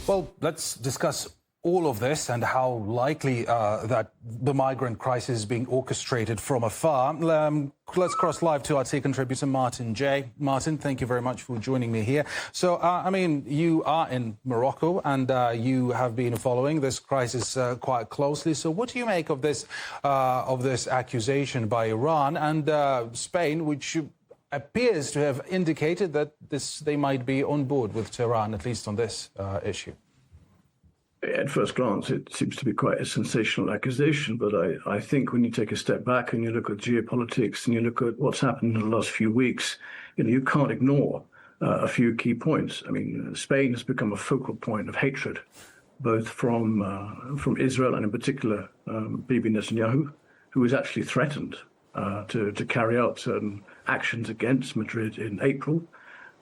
Well, let's discuss all of this and how likely that the migrant crisis is being orchestrated from afar. Let's cross live to our tea contributor, Martin J. Martin, thank you very much for joining me here. So, I mean, you are in Morocco and you have been following this crisis quite closely. So what do you make of this accusation by Iran and Spain, which appears to have indicated that they might be on board with Tehran, at least on this issue? At first glance, it seems to be quite a sensational accusation, but I think when you take a step back and you look at geopolitics and you look at what's happened in the last few weeks, you can't ignore a few key points. I mean, Spain has become a focal point of hatred, both from Israel and in particular Bibi Netanyahu, who was actually threatened to carry out certain actions against Madrid in April.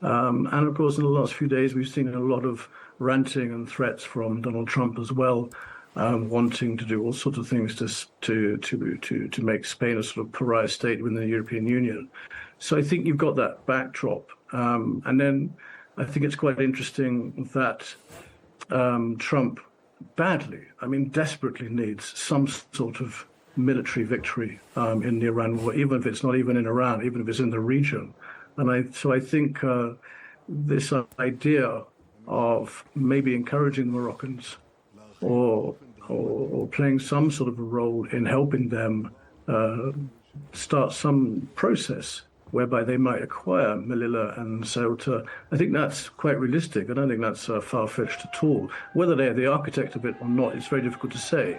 And of course, in the last few days, we've seen a lot of ranting and threats from Donald Trump as well, wanting to do all sorts of things to make Spain a sort of pariah state within the European Union. So I think you've got that backdrop. And then I think it's quite interesting that Trump desperately needs some sort of military victory in the Iran war, even if it's not even in Iran, even if it's in the region. And so I think this idea of maybe encouraging the Moroccans or playing some sort of a role in helping them start some process whereby they might acquire Melilla and Ceuta, I think that's quite realistic. I don't think that's far-fetched at all. Whether they're the architect of it or not, it's very difficult to say.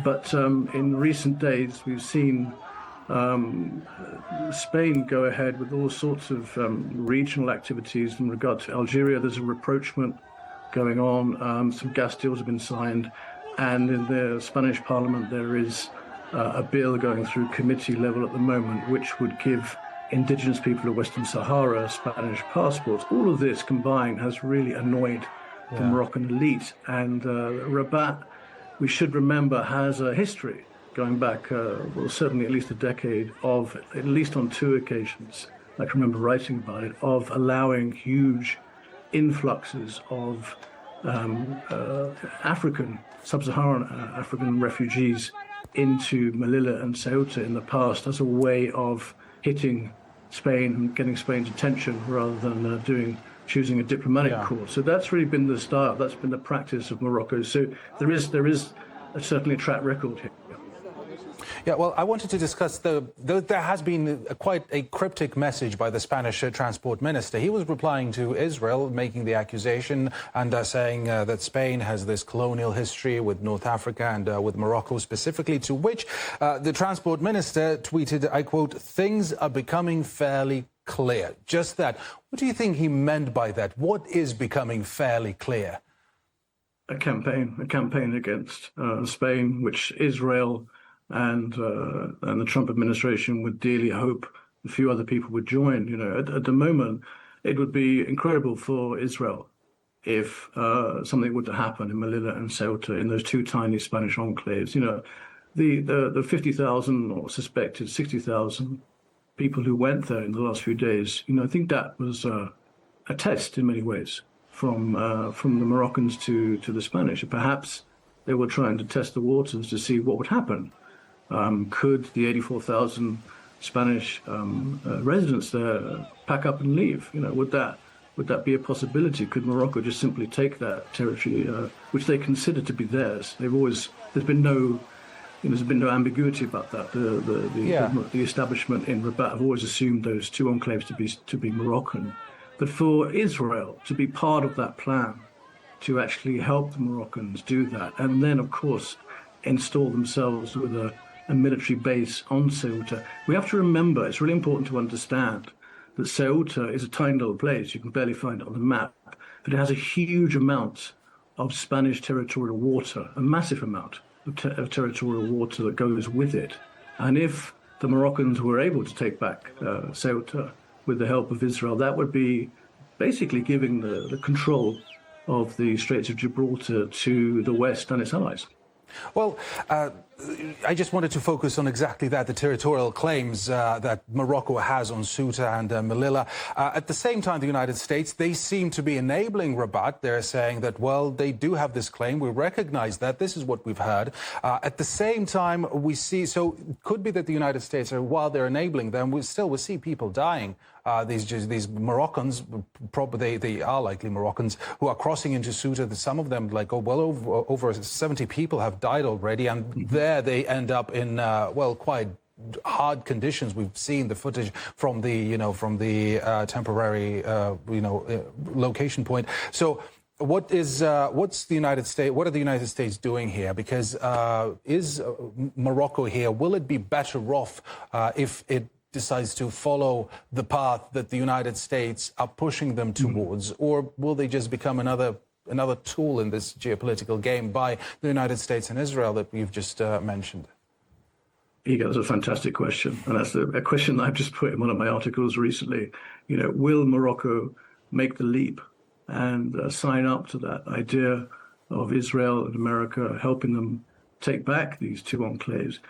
But in recent days, we've seen Spain go ahead with all sorts of regional activities in regard to Algeria. There's a rapprochement going on. Some gas deals have been signed. And in the Spanish parliament, there is a bill going through committee level at the moment, which would give indigenous people of Western Sahara Spanish passports. All of this combined has really annoyed the Moroccan elite. And Rabat, we should remember, has a history going back, certainly at least a decade of, at least on two occasions, I can remember writing about it, of allowing huge influxes of sub-Saharan African refugees into Melilla and Ceuta in the past as a way of hitting Spain and getting Spain's attention rather than choosing a diplomatic course. So that's really been the style, that's been the practice of Morocco. So there is certainly a track record here. Yeah, well, I wanted to discuss there has been quite a cryptic message by the Spanish transport minister. He was replying to Israel, making the accusation and saying that Spain has this colonial history with North Africa and with Morocco specifically, to which the transport minister tweeted, I quote, "Things are becoming fairly clear." Just that. What do you think he meant by that? What is becoming fairly clear? A campaign against Spain, which Israel and the Trump administration would dearly hope a few other people would join. At the moment, it would be incredible for Israel if something were to happen in Melilla and Ceuta, in those two tiny Spanish enclaves. The 50,000 or suspected 60,000 people who went there in the last few days, I think that was a test in many ways from the Moroccans to the Spanish. Perhaps they were trying to test the waters to see what would happen. Could the 84,000 Spanish residents there pack up and leave? Would that be a possibility? Could Morocco just simply take that territory, which they consider to be theirs? There's been no ambiguity about that. The establishment in Rabat have always assumed those two enclaves to be Moroccan. But for Israel to be part of that plan, to actually help the Moroccans do that, and then, of course, install themselves with a military base on Ceuta. We have to remember, it's really important to understand that Ceuta is a tiny little place. You can barely find it on the map, but it has a huge amount of Spanish territorial water, a massive amount of territorial water that goes with it. And if the Moroccans were able to take back Ceuta with the help of Israel, that would be basically giving the control of the Straits of Gibraltar to the West and its allies. Well, I just wanted to focus on exactly that, the territorial claims that Morocco has on Ceuta and Melilla. At the same time, the United States, they seem to be enabling Rabat. They're saying that, well, they do have this claim. We recognize that. This is what we've heard. At the same time, we see, so it could be that the United States, while they're enabling them, we see people dying. These Moroccans, probably they are likely Moroccans, who are crossing into Ceuta. Some of them, like, over 70 people have died already, and there they end up in, quite hard conditions. We've seen the footage from the, temporary, location point. So what are the United States doing here? Because is Morocco here, will it be better off if it decides to follow the path that the United States are pushing them towards, or will they just become another tool in this geopolitical game by the United States and Israel that you've just mentioned? Igor, that's a fantastic question, and that's a question that I've just put in one of my articles recently. Will Morocco make the leap and sign up to that idea of Israel and America helping them take back these two enclaves?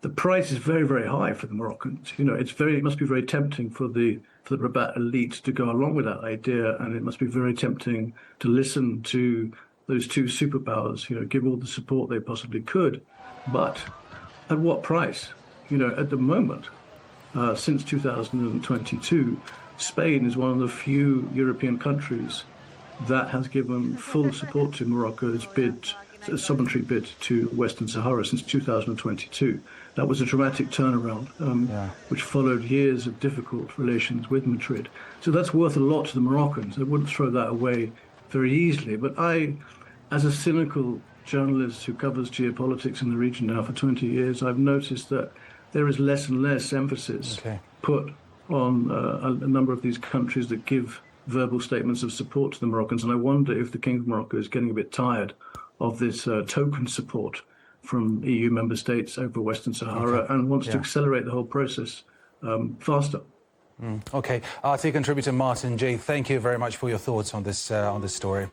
The price is very, very high for the Moroccans. It must be very tempting for the Rabat elite to go along with that idea, and it must be very tempting to listen to those two superpowers, give all the support they possibly could. But at what price? At the moment, since 2022, Spain is one of the few European countries that has given full support to Morocco's supplementary bid to Western Sahara since 2022. That was a dramatic turnaround, which followed years of difficult relations with Madrid. So that's worth a lot to the Moroccans. They wouldn't throw that away very easily. But I, as a cynical journalist who covers geopolitics in the region now for 20 years, I've noticed that there is less and less emphasis put on a number of these countries that give verbal statements of support to the Moroccans. And I wonder if the King of Morocco is getting a bit tired of this token support from EU member states over Western Sahara and wants to accelerate the whole process faster. Okay. RT contributor Martin J., thank you very much for your thoughts on this story.